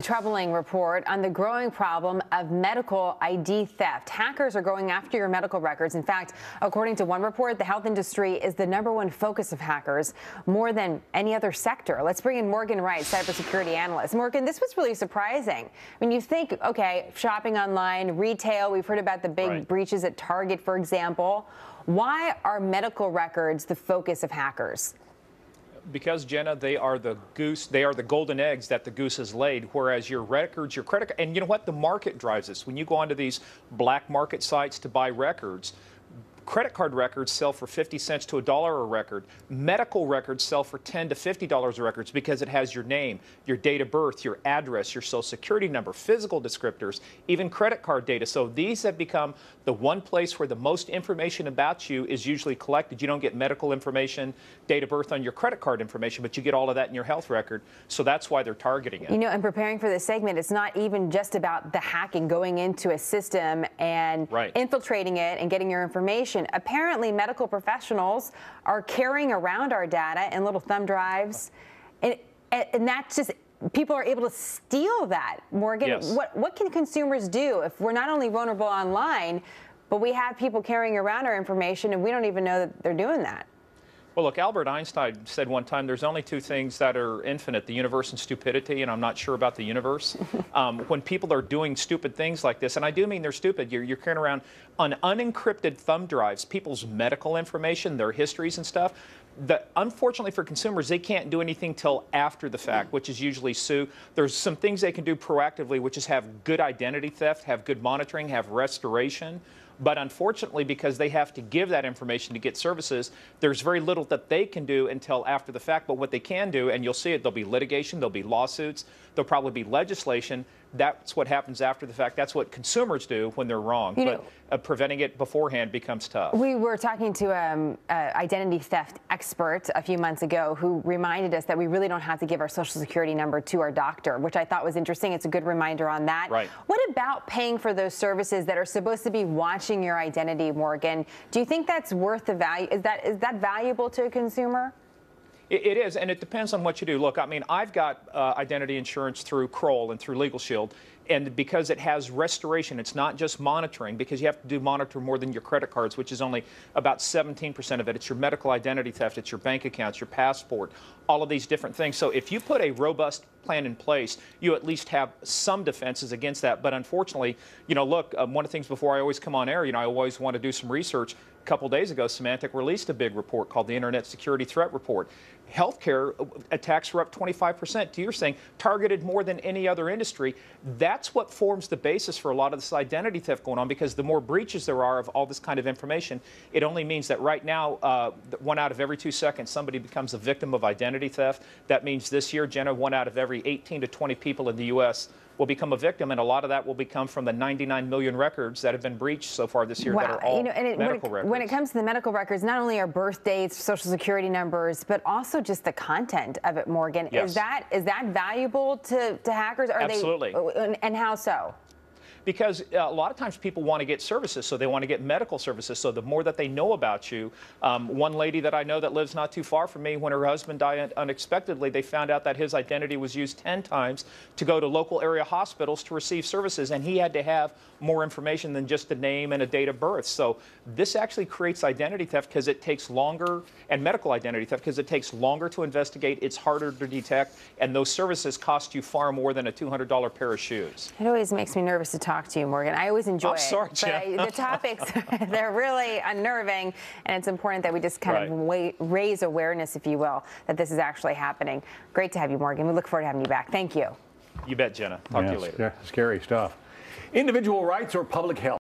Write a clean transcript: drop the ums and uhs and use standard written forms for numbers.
Troubling report on the growing problem of medical ID theft. Hackers are going after your medical records. In fact, according to one report, the health industry is the #1 focus of hackers, more than any other sector. Let's bring in Morgan Wright, cybersecurity analyst. Morgan, this was really surprising. I mean, you think, okay, shopping online, retail, we've heard about the big breaches at Target, for example. Why are medical records the focus of hackers? Because, Jenna, they are the goose, they are the golden eggs that the goose has laid, whereas your records, your credit, and you know what? The market drives this. When you go onto these black market sites to buy records, credit card records sell for 50 cents to $1 a record. Medical records sell for $10 to $50 a record because it has your name, your date of birth, your address, your social security number, physical descriptors, even credit card data. So these have become the one place where the most information about you is usually collected. You don't get medical information, date of birth on your credit card information, but you get all of that in your health record. So that's why they're targeting it. You know, in preparing for this segment, it's not even just about the hacking, going into a system and infiltrating it and getting your information. Apparently, medical professionals are carrying around our data in little thumb drives, and that's just, people are able to steal that. Morgan, what can consumers do if we're not only vulnerable online, but we have people carrying around our information and we don't even know that they're doing that? Well, look, Albert Einstein said one time there's only two things that are infinite, the universe and stupidity, and I'm not sure about the universe. When people are doing stupid things like this, and I do mean they're stupid, you're carrying around on unencrypted thumb drives people's medical information, their histories and stuff. Unfortunately for consumers, they can't do anything till after the fact, which is usually sue. There's some things they can do proactively, which is have good identity theft, have good monitoring, have restoration. But unfortunately, because they have to give that information to get services, there's very little that they can do until after the fact. But what they can do, and you'll see it, there'll be litigation, there'll be lawsuits, there'll probably be legislation. That's what happens after the fact. That's what consumers do when they're wrong. But preventing it beforehand becomes tough. We were talking to an identity theft expert a few months ago who reminded us that we really don't have to give our social security number to our doctor, which I thought was interesting. It's a good reminder on that. What about paying for those services that are supposed to be watching your identity, Morgan? Do you think that's worth the value? Is that valuable to a consumer? It is, and it depends on what you do. Look, I mean, I've got identity insurance through Kroll and through Legal Shield, and because it has restoration, it's not just monitoring, because you have to monitor more than your credit cards, which is only about 17% of it. It's your medical identity theft, it's your bank accounts, your passport, all of these different things. So if you put a robust plan in place, you at least have some defenses against that. But unfortunately, you know, look, one of the things before I always come on air, you know, I always want to do some research. A couple days ago, Symantec released a big report called the Internet Security Threat Report. Healthcare attacks were up 25%. To your saying, targeted more than any other industry. That's what forms the basis for a lot of this identity theft going on, because the more breaches there are of all this kind of information, it only means that right now, 1 out of every 2 seconds, somebody becomes a victim of identity theft. That means this year, Jenna, 1 out of every 18 to 20 people in the U.S. will become a victim, and a lot of that will become from the 99 million records that have been breached so far this year that are all medical records. When it comes to the medical records, not only are birth dates, social security numbers, but also just the content of it, Morgan. Is that valuable to hackers? Absolutely. And how so? Because a lot of times people want to get services, so they want to get medical services. So the more that they know about you, one lady that I know that lives not too far from me, when her husband died unexpectedly, they found out that his identity was used 10 times to go to local area hospitals to receive services, and he had to have more information than just a name and a date of birth. So this actually creates identity theft because it takes longer, and medical identity theft because it takes longer to investigate, it's harder to detect, and those services cost you far more than a $200 pair of shoes. It always makes me nervous to talk to you, Morgan. I always enjoy it. But the topics, they're really unnerving, and it's important that we just kind of raise awareness, if you will, that this is actually happening. Great to have you, Morgan. We look forward to having you back. Thank you. You bet, Jenna. Talk to you later. Scary stuff. Individual rights or public health?